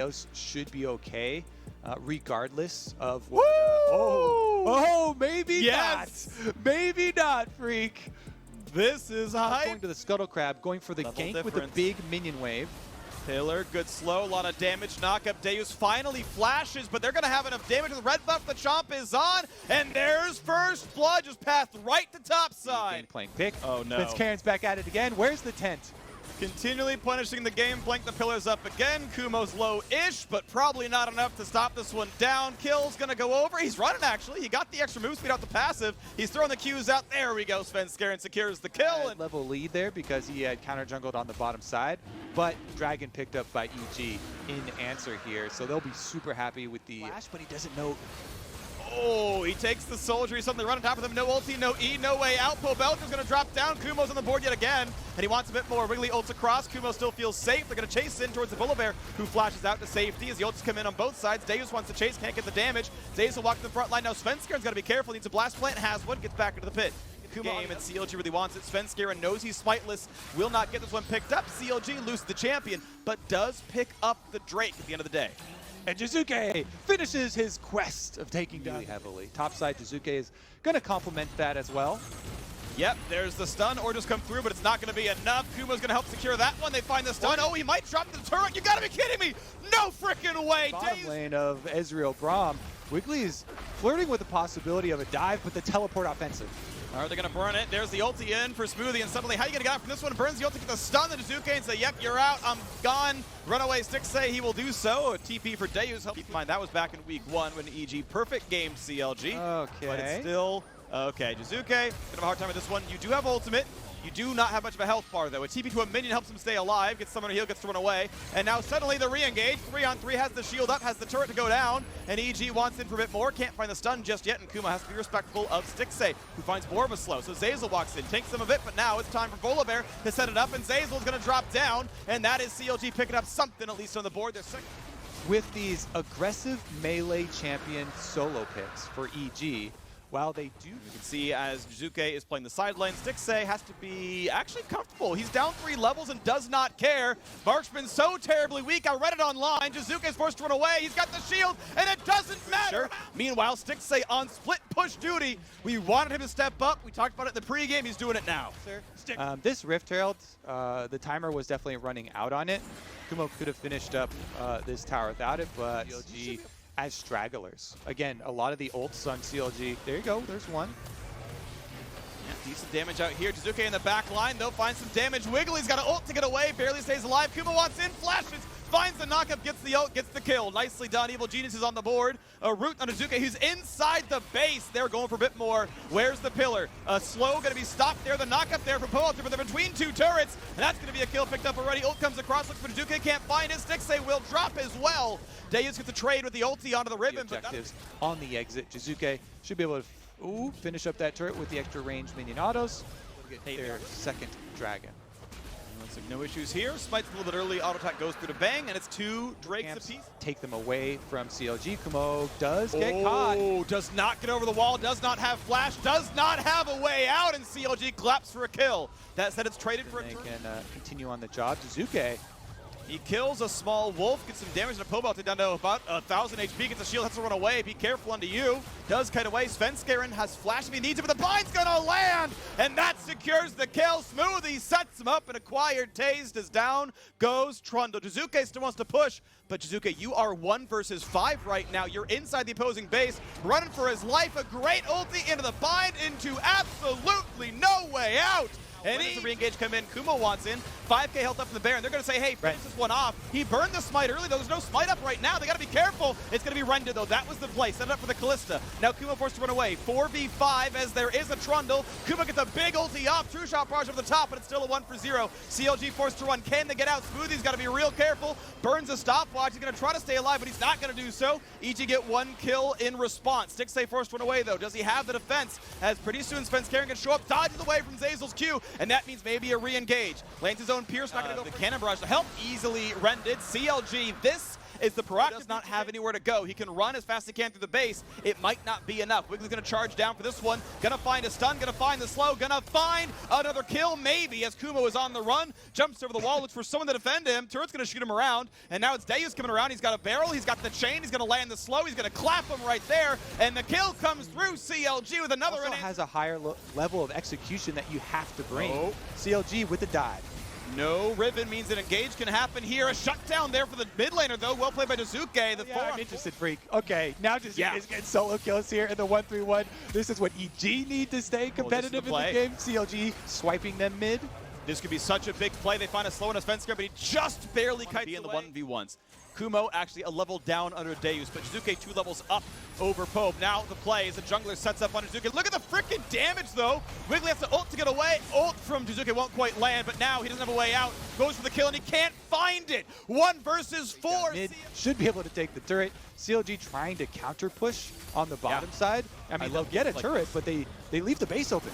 Those should be okay, regardless of what. Maybe yes. not. Maybe not, Freak. This is high. Going to the Scuttle Crab, going for the gank with a big minion wave. Taylor, good slow, a lot of damage. Knockup. Deus finally flashes, but they're going to have enough damage. The red buff, the chomp is on, and there's first blood, just passed right to top side. Playing pick. Oh no. Karen's back at it again. Where's the tent? Continually punishing the game, flank the pillars up again. Kumo's low-ish, but probably not enough to stop this one down. Kill's gonna go over. He's running, actually. He got the extra move speed out the passive. He's throwing the Qs out. There we go. Svenskeren secures the kill. And level lead there because he had counter jungled on the bottom side, but Dragon picked up by EG in answer here, so they'll be super happy with the flash, but he doesn't know. Oh, he takes the soldier. He's suddenly running top of them. No ulti, no E, no way out. Pobelka's going to drop down. Kumo's on the board yet again, and he wants a bit more. Wiggly ults across. Kumo still feels safe. They're going to chase in towards the Bullabear, who flashes out to safety as the ults come in on both sides. Deus wants to chase, can't get the damage. Deus will walk to the front line. Now Svenskeren's got to be careful. Needs a blast plant. Has one. Gets back into the pit. Game, and CLG really wants it. Svenskeren knows he's smiteless, will not get this one picked up. CLG loses the champion, but does pick up the Drake at the end of the day. And Jizuke finishes his quest of taking down heavily. Topside, Jizuke is going to complement that as well. Yep, there's the stun, or just come through, but it's not going to be enough. Kumo's going to help secure that one. They find the stun. Oh, he might drop the turret. You got to be kidding me. No freaking way. Bottom lane of Ezreal Braum. Wiggly is flirting with the possibility of a dive, but the teleport offensive. Are they going to burn it? There's the ulti in for Smoothie, and suddenly, how are you going to get out from this one? Burns the ulti, get the stun to Jizuke and say, yep, you're out, I'm gone. Runaway Sticks say he will do so. A TP for Deus. Keep in mind, that was back in week 1 when EG perfect game CLG. Okay. But it's still, okay, Jizuke, bit of a hard time with this one. You do have ultimate. You do not have much of a health bar, though. A TP to a minion helps him stay alive, gets someone to heal, gets to run away. And now suddenly the re-engage, 3-on-3, has the shield up, has the turret to go down, and EG wants in for a bit more, can't find the stun just yet, and Kuma has to be respectful of Stixxay, who finds more of a slow. So Zeyzal walks in, takes him a bit, but now it's time for Volibear to set it up, and Zeyzal's going to drop down, and that is CLG picking up something, at least on the board. They're second. With these aggressive melee champion solo picks for EG, while they do, you can see as Jizuke is playing the side lane, Stixxay has to be actually comfortable. He's down 3 levels and does not care. Marksman's so terribly weak. I read it online. Jizuke's forced to run away. He's got the shield, and it doesn't matter. Sure. Meanwhile, Stixxay on split push duty. We wanted him to step up. We talked about it in the pregame. He's doing it now. This Rift Herald, the timer was definitely running out on it. Kumo could have finished up this tower without it, but CLG as stragglers. Again, a lot of the ults on CLG. There you go, there's one. Yeah, decent damage out here. Jizuke in the back line, they'll find some damage. Wiggly's got an ult to get away, barely stays alive. Kuma wants in, flashes, finds the knockup, gets the ult, gets the kill. Nicely done. Evil Genius is on the board. A root on Jizuke, who's inside the base. They're going for a bit more. Where's the pillar? Slow going to be stopped there. The knockup there for Poelter, but they're between 2 turrets, and that's going to be a kill picked up already. Ult comes across, looks for Jizuke, can't find it. Stixxay will drop as well. Deus gets the trade with the ulti onto the ribbon. The objectives on the exit. Jizuke should be able to finish up that turret with the extra range minion autos. Get their second dragon. Looks like no issues here. Smite's a little bit early. Auto attack goes through to bang, and it's 2 Drakes apiece. Take them away from CLG. Kumo does get caught. Oh, does not get over the wall, does not have flash, does not have a way out, and CLG claps for a kill. That said, it's traded for a turn. They can continue on the job. Jizuke. He kills a small wolf, gets some damage to Pobelter down to about 1,000 HP, gets a shield, has to run away. Be careful unto you. Does cut away. Svenskeren has flash if he needs it, but the bind's gonna land! And that secures the kill. Smoothie sets him up and acquired. Tased is down. Goes Trundle. Jizuke still wants to push, but Jizuke, you are 1 versus 5 right now. You're inside the opposing base, running for his life. A great ulti into the bind, into absolutely no way out. And when does the re-engage come in? Kumo wants in. 5k health up from the Baron. And they're going to say, hey, finish this one off. He burned the smite early, though. There's no smite up right now. They got to be careful. It's going to be Renda, though. That was the play. Set it up for the Callista. Now Kumo forced to run away. 4v5 as there is a Trundle. Kumo gets a big ulti off. True shot barrage over the top, but it's still a 1-for-0. CLG forced to run. Can they get out? Smoothie's got to be real careful. Burns a stopwatch. He's going to try to stay alive, but he's not going to do so. EG get 1 kill in response. Stixxay forced to run away, though. Does he have the defense? As pretty soon Svenskeren can show up, dodges away from Zeyzal's Q, and that means maybe a re-engage. Lands his own Pierce, not going to go for cannon barrage to help. Easily rendered. CLG, this is the Proactive does not have anywhere to go. He can run as fast as he can through the base. It might not be enough. Wiggly's going to charge down for this one. Gonna find a stun, gonna find the slow, gonna find another kill maybe as Kumo is on the run. Jumps over the wall, looks for someone to defend him. Turret's gonna shoot him around. And now it's Deus coming around. He's got a barrel, he's got the chain, he's gonna land the slow, he's gonna clap him right there. And the kill comes through CLG with another. Also has a higher level of execution that you have to bring. Oh. CLG with the dive. No ribbon means an engage can happen here. A shutdown there for the mid laner though. Well played by Dazuke. The I'm interested, Freak. Okay, now Dazuke is getting solo kills here in the 1-3-1. This is what EG need to stay competitive in the game. CLG swiping them mid. This could be such a big play. They find a slow and a fence but he just barely kites in the 1v1s. Kumo actually a level down under Deus, but Dazuke 2 levels up over Pope. Now the play as the jungler sets up on Dazuke. Look at the freaking damage though. Wiggly has to ult to get away. Ult from Dazuke won't quite land, but now he doesn't have a way out. Goes for the kill and he can't find it. 1 versus 4. Mid should be able to take the turret. CLG trying to counter push on the bottom side. I mean, they'll get a turret, but they leave the base open.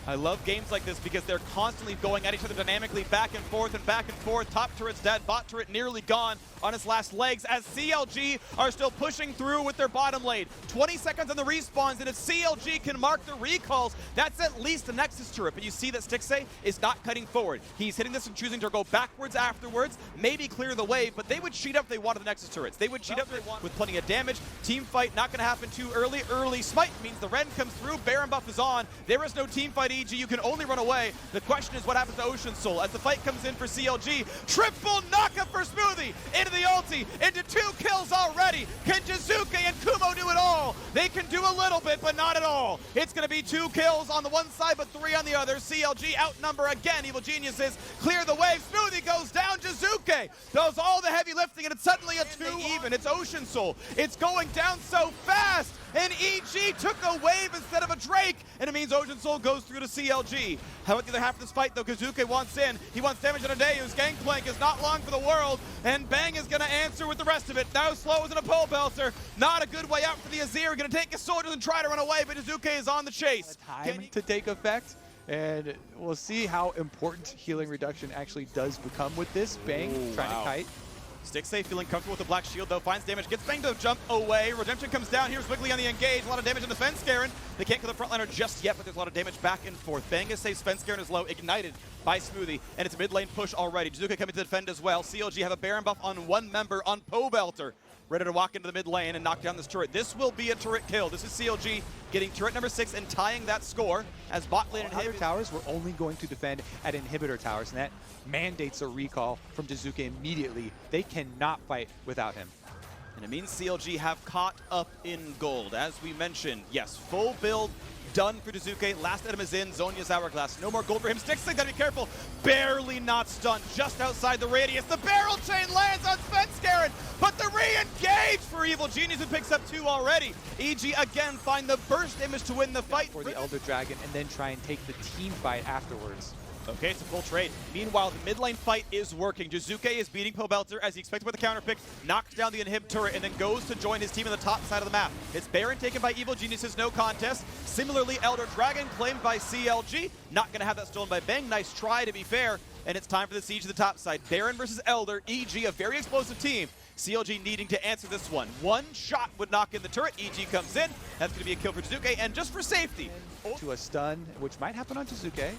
I love games like this because they're constantly going at each other dynamically back and forth and back and forth. Top turret's dead, bot turret nearly gone on its last legs as CLG are still pushing through with their bottom lane. 20 seconds on the respawns, and if CLG can mark the recalls, that's at least the Nexus turret. But you see that Stixxay is not cutting forward. He's hitting this and choosing to go backwards afterwards, maybe clear the wave, but they would cheat up if they wanted the Nexus turrets. They would cheat up if they want with plenty of damage. Team fight not going to happen too early. Early smite means the Ren comes through, Baron buff is on. There is no team fight, EG. You can only run away. The question is what happens to Ocean Soul as the fight comes in for CLG. Triple knockup for Smoothie into the ulti, into 2 kills already. Can Dazuke and Kumo do it all? They can do a little bit, but not at all. It's going to be 2 kills on the one side, but 3 on the other. CLG outnumber again. Evil Geniuses clear the wave. Smoothie goes down. Dazuke does all the heavy lifting, and it's suddenly a 2 even. It's Ocean Soul. It's going down so fast. And EG took a wave instead of a Drake, and it means Ocean Soul goes through to CLG. How about the other half of this fight, though? KazaLoLL wants in. He wants damage on a Deus. Gangplank is not long for the world, and Bang is going to answer with the rest of it. Now slows in a pole belter. Not a good way out for the Azir. Going to take his soldiers and try to run away, but KazaLoLL is on the chase. Time to take effect, and we'll see how important healing reduction actually does become with this. Bang trying to kite. Stixxay feeling comfortable with the black shield though, finds damage, gets Bang to jump away. Redemption comes down, here's Wiggly on the engage, a lot of damage in the Fenskaren. They can't kill the frontliner just yet, but there's a lot of damage back and forth. Bang is safe, Fenskaren is low, ignited by Smoothie, and it's a mid lane push already. Dazuke coming to defend as well. CLG have a Baron buff on 1 member on Pobelter. Ready to walk into the mid lane and knock down this turret. This will be a turret kill. This is CLG getting turret number 6 and tying that score as bot lane and other towers were only going to defend at inhibitor towers, and that mandates a recall from Dazuke immediately. They cannot fight without him. And it means CLG have caught up in gold. As we mentioned, yes, full build done for Dazuke. Last item is in, Zhonya's Hourglass. No more gold for him. Stixxay, gotta be careful. Barely not stunned, just outside the radius. The barrel chain lands on Fenskaren, but the re-engage for Evil Genius, who picks up 2 already. EG again find the burst image to win the fight. For the Elder Dragon, and then try and take the team fight afterwards. Okay, it's a full trade. Meanwhile, the mid lane fight is working. Dazuke is beating Pobelter as he expected with the counter pick, knocks down the inhib turret, and then goes to join his team on the top side of the map. It's Baron taken by Evil Geniuses, no contest. Similarly, Elder Dragon claimed by CLG. Not going to have that stolen by Bang. Nice try, to be fair. And it's time for the siege to the top side. Baron versus Elder. EG, a very explosive team. CLG needing to answer this one. 1 shot would knock in the turret. EG comes in. That's going to be a kill for Dazuke. And just for safety, to a stun, which might happen on Dazuke.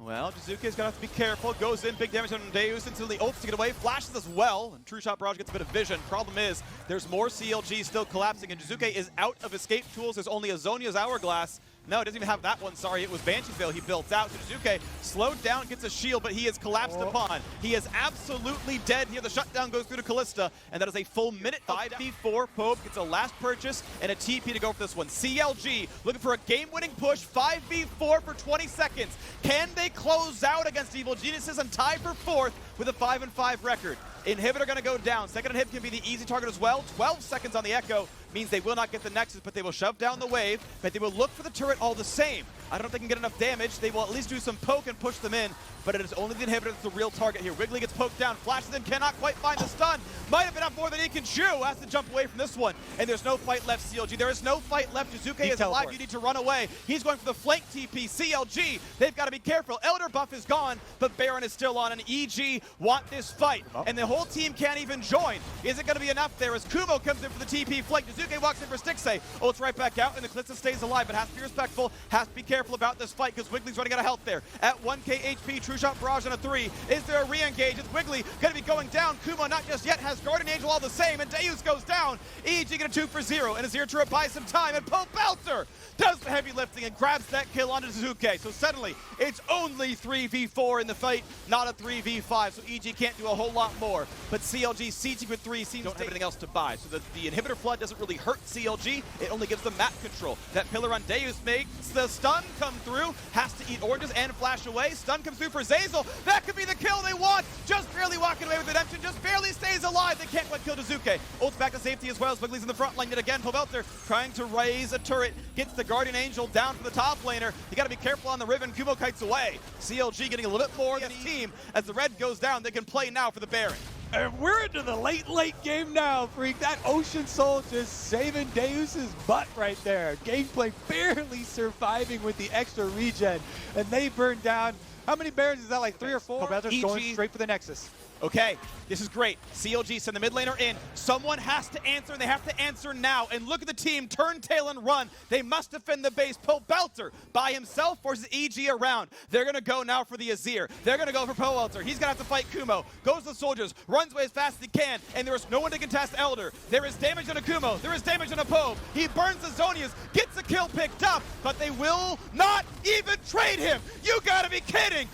Well, Dazuke's gonna have to be careful. Goes in, big damage on Deus until the ults to get away. Flashes as well, and True Shot Barrage gets a bit of vision. Problem is, there's more CLG still collapsing, and Dazuke is out of escape tools. There's only a Zhonya's Hourglass. No, it doesn't even have that one. Sorry, it was Banshee's Veil he built out. Dazuke slowed down, gets a shield, but he is collapsed upon. He is absolutely dead here. The shutdown goes through to Callista, and that is a full minute. 5v4. Pope gets a last purchase and a TP to go for this one. CLG looking for a game-winning push. 5v4 for 20 seconds. Can they close out against Evil Geniuses and tie for 4th with a 5-5 record? Inhibitor gonna go down. Second inhib can be the easy target as well. 12 seconds on the Echo means they will not get the Nexus, but they will shove down the wave, but they will look for the turret all the same. I don't know if they can get enough damage. They will at least do some poke and push them in, but it is only the inhibitor that's the real target here. Wiggly gets poked down, flashes in, cannot quite find the stun. Might have been up more than he can chew. Has to jump away from this one, and there's no fight left, CLG. There is no fight left. Dazuke is alive. You need to run away. He's going for the flank TP. CLG, they've got to be careful. Elder buff is gone, but Baron is still on, and EG want this fight, and the whole whole team can't even join. Is it going to be enough there as Kumo comes in for the TP flank? Jizuke walks in for Stixay. Oh, it's right back out, and the Eclipse stays alive, but has to be respectful, has to be careful about this fight because Wiggly's running out of health there. At 1k HP, True Shot Barrage on a 3. Is there a re-engage? It's Wiggly going to be going down. Kumo not just yet, has Guardian Angel all the same, and Deus goes down. EG get a 2 for 0, and Azir turret buys some time, and Belter does the heavy lifting and grabs that kill onto Jizuke. So suddenly, it's only 3v4 in the fight, not a 3v5, so EG can't do a whole lot more. But CLG sieging with 3 seems to have anything else to buy, so the inhibitor flood doesn't really hurt CLG, it only gives them map control. That pillar on Deus makes the stun come through, has to eat oranges and flash away. Stun comes through for Zeyzal, that could be the kill they want, just barely walking away with redemption, just barely stays alive, they can't quite kill Jizuke. Ults back to safety as well as Wiggly's in the front line yet again. Belter trying to raise a turret, gets the Guardian Angel down for the top laner. You gotta be careful on the Riven, Kumo kites away. CLG getting a little bit more than team. As the red goes down, they can play now for the Baron. And we're into the late game now, Freak. That Ocean Soul just saving Deus's butt right there. Gameplay barely surviving with the extra regen, and they burn down. How many Barons is that, like 3 or 4? Belter's going straight for the Nexus. Okay, this is great. CLG send the mid laner in. Someone has to answer, and they have to answer now. And look at the team, turn tail and run. They must defend the base. Belter by himself forces EG around. They're gonna go now for the Azir. They're gonna go for Belter. He's gonna have to fight Kumo. Goes to the soldiers, runs away as fast as he can, and there is no one to contest Elder. There is damage on a Kumo. There is damage on a Poe. He burns the Zonias, gets a kill picked up, but they will not even trade him. You gotta be kidding.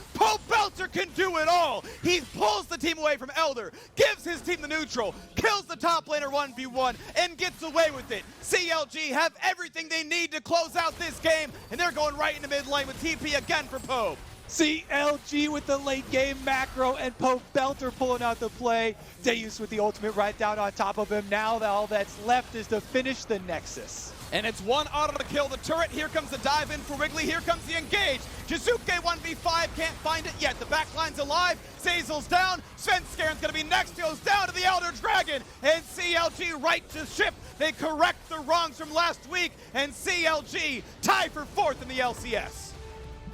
Belter can do it all. He pulls the team away from Elder, gives his team the neutral, kills the top laner 1v1, and gets away with it. CLG have everything they need to close out this game, and they're going right into mid lane with TP again for Poe. CLG with the late game macro and Belter pulling out the play. Deus with the ultimate right down on top of him. Now all that's left is to finish the Nexus. And it's one auto to kill the turret. Here comes the dive in for Wiggly. Here comes the engage. Jizuke 1v5 can't find it yet. The backline's alive. Zeyzal's down. Svenskaren's going to be next. Goes down to the Elder Dragon. And CLG right to ship. They correct the wrongs from last week. And CLG tie for 4th in the LCS.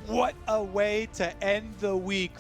What a way to end the week.